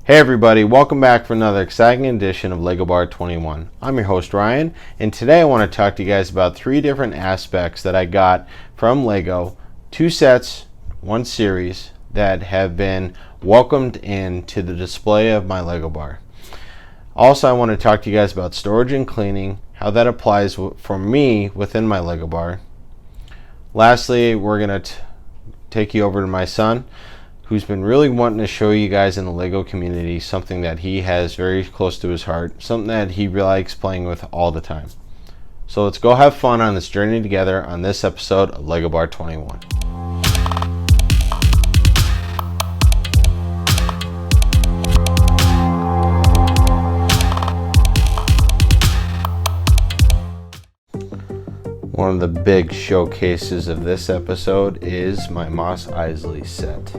Hey everybody, welcome back for another exciting edition of LEGO Bar 21. I'm your host Ryan, and today I want to talk to you guys about 3 different aspects that I got from LEGO, 2 sets, 1 series that have been welcomed into the display of my LEGO Bar. Also, I want to talk to you guys about storage and cleaning, how that applies for me within my LEGO Bar. Lastly, we're going to take you over to my son, who's been really wanting to show you guys in the LEGO community something that he has very close to his heart, something that he really likes playing with all the time. So let's go have fun on this journey together on this episode of LEGO Bar 21. One of the big showcases of this episode is my Mos Eisley set.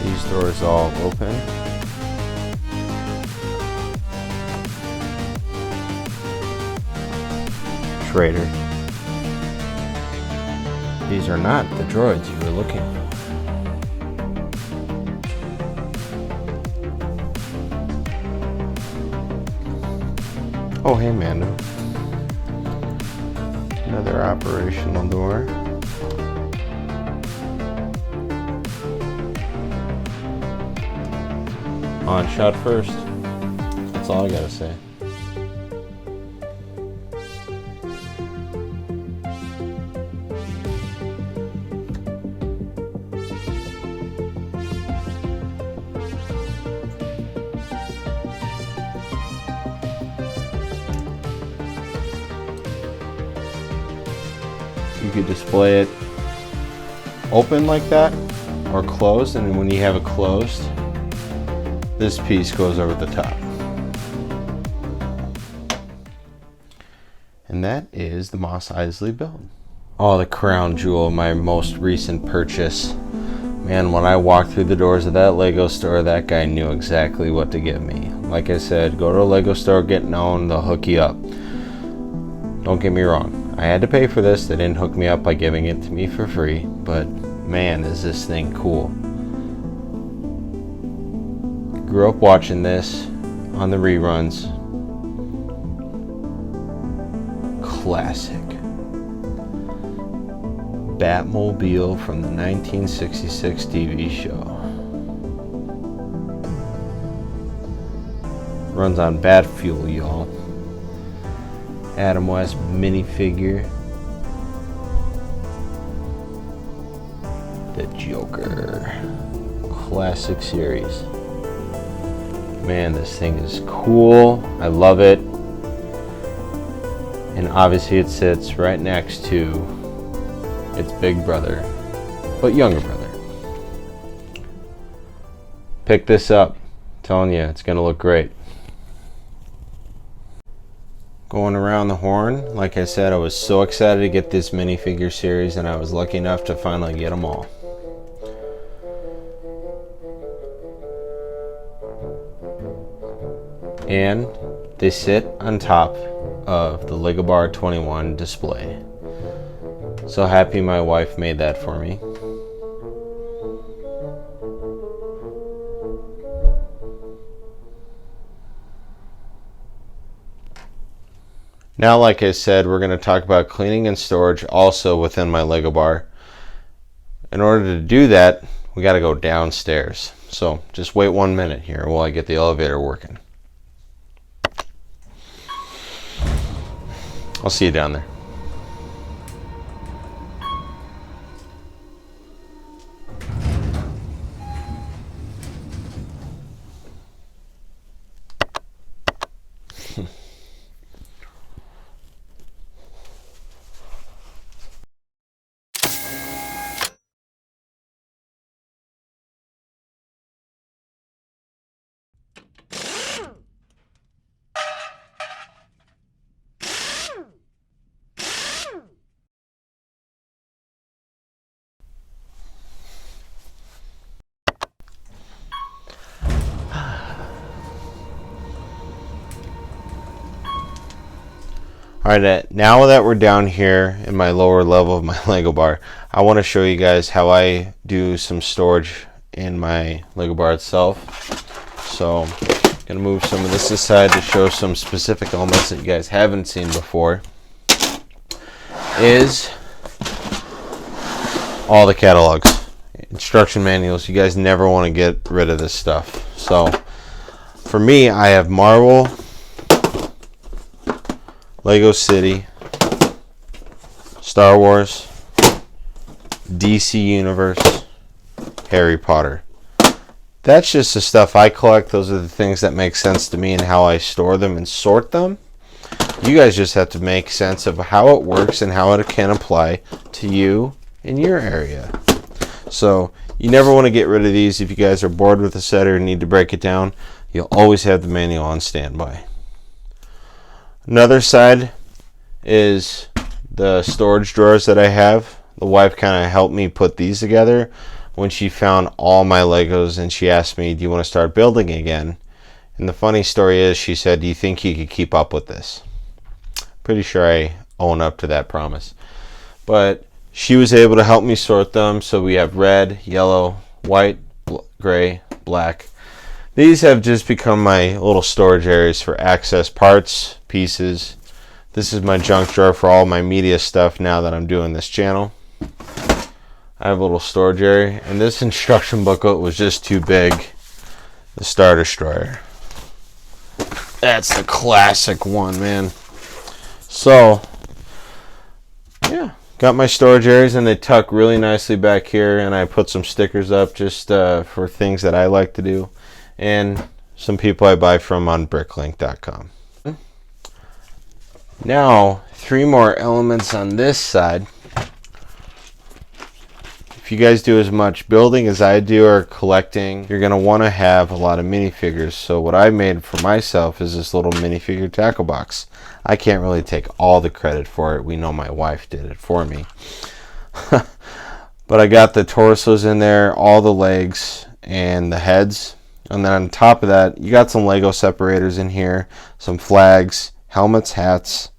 These doors all open. Trader. These are not the droids you were looking for. Oh, hey, Mando. Another operational door. On shot first. That's all I gotta say. You could display it open like that or closed, and when you have it closed, this piece goes over the top. And that is the Mos Eisley build. Oh, the crown jewel of my most recent purchase. Man, when I walked through the doors of that LEGO store, that guy knew exactly what to give me. Like I said, go to a LEGO store, get known, they'll hook you up. Don't get me wrong, I had to pay for this. They didn't hook me up by giving it to me for free, but man, is this thing cool. Grew up watching this on the reruns. Classic. Batmobile from the 1966 TV show. Runs on bat fuel, y'all. Adam West minifigure. The Joker. Classic series. Man, this thing is cool. I love it. And obviously it sits right next to its big brother, but younger brother. Pick this up. I'm telling you, it's gonna look great. Going around the horn, like I said, I was so excited to get this minifigure series, and I was lucky enough to finally get them all. And they sit on top of the LEGO Bar 21 display. So happy my wife made that for me. Now, like I said, we're going to talk about cleaning and storage also within my LEGO Bar. In order to do that, we got to go downstairs. So just wait 1 minute here while I get the elevator working. I'll see you down there. Alright, now that we're down here in my lower level of my Lego bar, I want to show you guys how I do some storage in my Lego bar itself. So I'm going to move some of this aside to show some specific elements that you guys haven't seen before. Is all the catalogs, instruction manuals. You guys never want to get rid of this stuff. So for me, I have Marvel, Lego City, Star Wars, DC Universe, Harry Potter. That's just the stuff I collect. Those are the things that make sense to me and how I store them and sort them. You guys just have to make sense of how it works and how it can apply to you in your area. So you never want to get rid of these. If you guys are bored with the set or need to break it down, you'll always have the manual on standby. Another side is the storage drawers that I have. The wife kind of helped me put these together when she found all my Legos, and she asked me, do you want to start building again? And the funny story is, she said, do you think you could keep up with this? Pretty sure I own up to that promise. But she was able to help me sort them. So we have red, yellow, white, gray, black. These have just become my little storage areas for access parts, pieces. This is my junk drawer for all my media stuff now that I'm doing this channel. I have a little storage area, and this instruction booklet was just too big. The Star Destroyer. That's the classic one, man. So, yeah, got my storage areas, and they tuck really nicely back here, and I put some stickers up just for things that I like to do. And some people I buy from on bricklink.com. Now, 3 more elements on this side. If you guys do as much building as I do or collecting, you're going to want to have a lot of minifigures. So what I made for myself is this little minifigure tackle box. I can't really take all the credit for it. We know my wife did it for me. But I got the torsos in there, all the legs, and the heads. And then on top of that, you got some Lego separators in here, some flags, helmets, hats,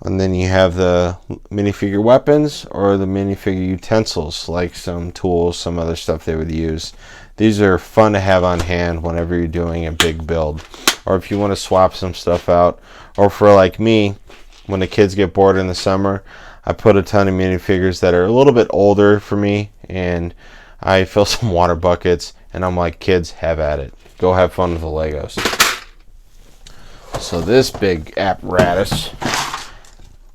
and then you have the minifigure weapons or the minifigure utensils, like some tools, some other stuff they would use. These are fun to have on hand whenever you're doing a big build, or if you want to swap some stuff out, or for like me, when the kids get bored in the summer, I put a ton of minifigures that are a little bit older for me, and I fill some water buckets, and I'm like, kids, have at it. Go have fun with the Legos. So this big apparatus,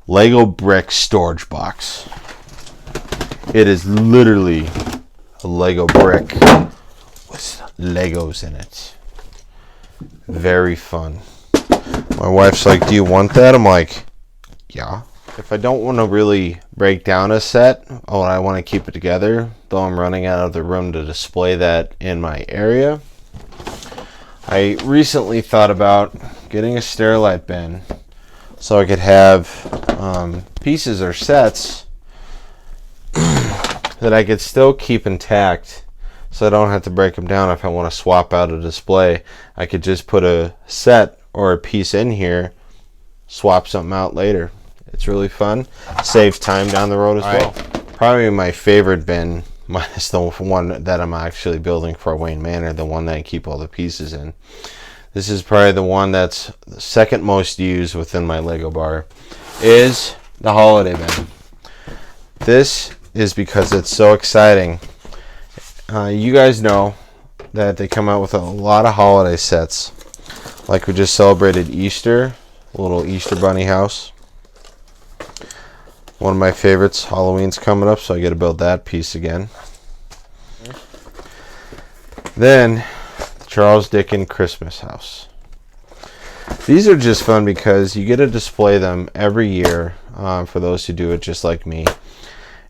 Lego brick storage box. It is literally a Lego brick with Legos in it. Very fun. My wife's like, do you want that? I'm like, yeah. If I don't want to really break down a set, oh, I want to keep it together, though I'm running out of the room to display that in my area, I recently thought about getting a Sterilite bin so I could have pieces or sets that I could still keep intact, so I don't have to break them down. If I want to swap out a display, I could just put a set or a piece in here, swap something out later. It's really fun. Saves time down the road as well. Probably my favorite bin, minus the one that I'm actually building for Wayne Manor, the one that I keep all the pieces in. This is probably the one that's the second most used within my Lego bar, is the holiday bin. This is because it's so exciting. You guys know that they come out with a lot of holiday sets. Like we just celebrated Easter, a little Easter bunny house. One of my favorites, Halloween's coming up, so I got to build that piece again. Then, the Charles Dickens Christmas house. These are just fun because you get to display them every year for those who do it just like me.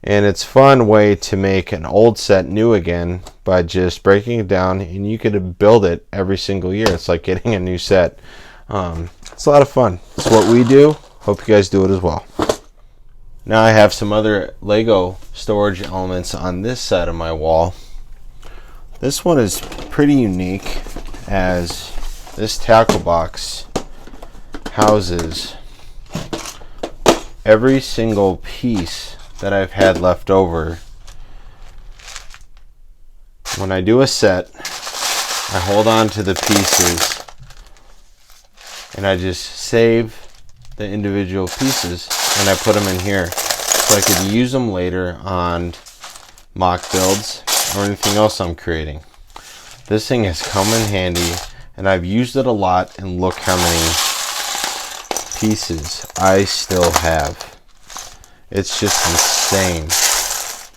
And it's a fun way to make an old set new again by just breaking it down, and you could build it every single year. It's like getting a new set. It's a lot of fun. It's what we do. Hope you guys do it as well. Now I have some other Lego storage elements on this side of my wall. This one is pretty unique, as this tackle box houses every single piece that I've had left over. When I do a set, I hold on to the pieces and I just save the individual pieces and I put them in here so I could use them later on mock builds or anything else I'm creating. This thing has come in handy and I've used it a lot, and look how many pieces I still have. It's just insane.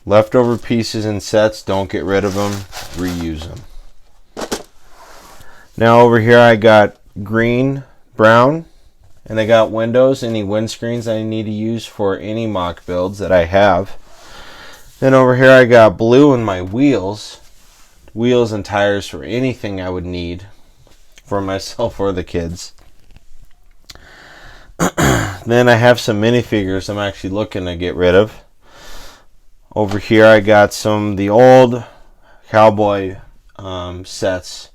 Leftover pieces in sets, don't get rid of them, reuse them. Now over here I got green, brown, and I got windows, any windscreens I need to use for any mock builds that I have. Then over here I got blue in my wheels and tires for anything I would need for myself or the kids. Then I have some minifigures I'm actually looking to get rid of. Over here I got some of the old cowboy sets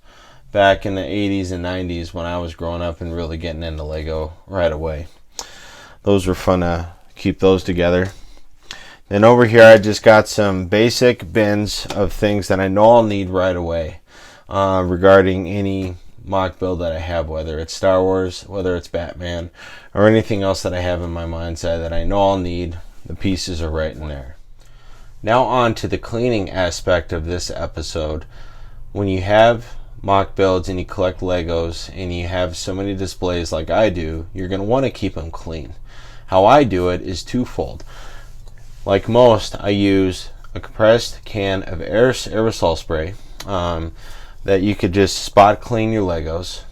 back in the 80s and 90s when I was growing up and really getting into Lego right away. Those were fun to keep those together. Then over here I just got some basic bins of things that I know I'll need right away regarding any mock build that I have, whether it's Star Wars, whether it's Batman, or anything else that I have in my mindset that I know I'll need. The pieces are right in there. Now on to the cleaning aspect of this episode. When you have mock builds and you collect Legos and you have so many displays like I do, you're going to want to keep them clean. How I do it is twofold. Like most, I use a compressed can of aerosol spray that you could just spot clean your Legos,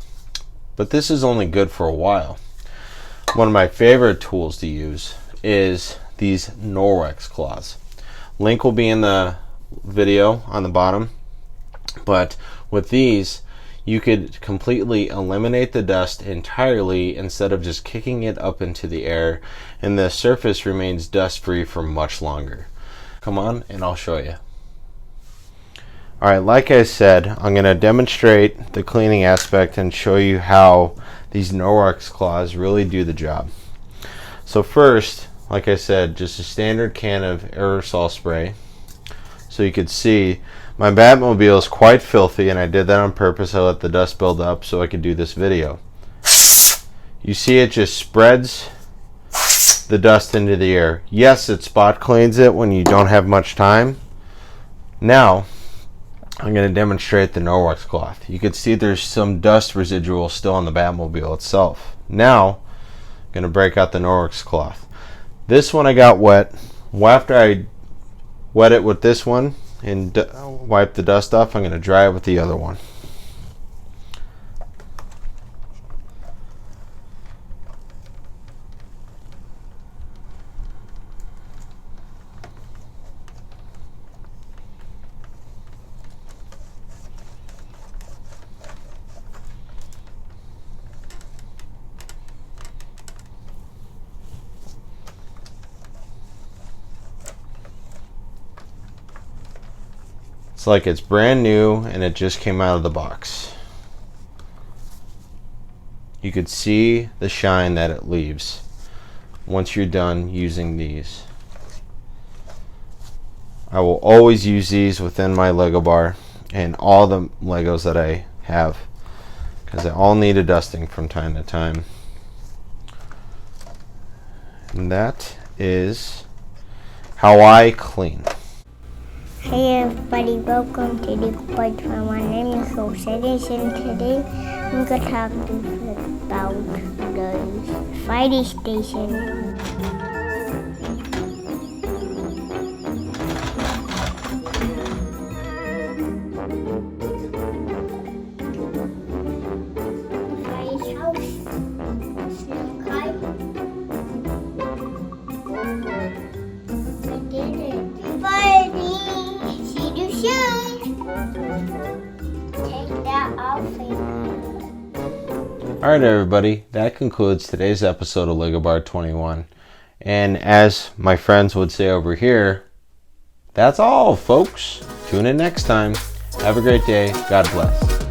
but this is only good for a while. One of my favorite tools to use is these Norwex cloths. Link will be in the video on the bottom, but with these you could completely eliminate the dust entirely instead of just kicking it up into the air, and the surface remains dust free for much longer. Come on and I'll show you. Alright, like I said, I'm going to demonstrate the cleaning aspect and show you how these Norwex cloths really do the job. So first, like I said, just a standard can of aerosol spray. So you could see my Batmobile is quite filthy, and I did that on purpose. I let the dust build up so I could do this video. You see it just spreads the dust into the air. Yes, it spot cleans it when you don't have much time. Now I'm going to demonstrate the Norwex cloth. You can see there's some dust residual still on the Batmobile itself. Now I'm going to break out the Norwex cloth. This one I got wet. After I wet it with this one and wipe the dust off, I'm going to dry it with the other one. It's like it's brand new and it just came out of the box. You could see the shine that it leaves once you're done using these. I will always use these within my Lego bar and all the Legos that I have, because they all need a dusting from time to time. And that is how I clean. Hey everybody, welcome to the Point. My name is Mos Eisley, and today I'm going to talk to you about the fire station. Alright everybody, that concludes today's episode of Lego Bar 21. And as my friends would say over here, that's all folks. Tune in next time. Have a great day. God bless.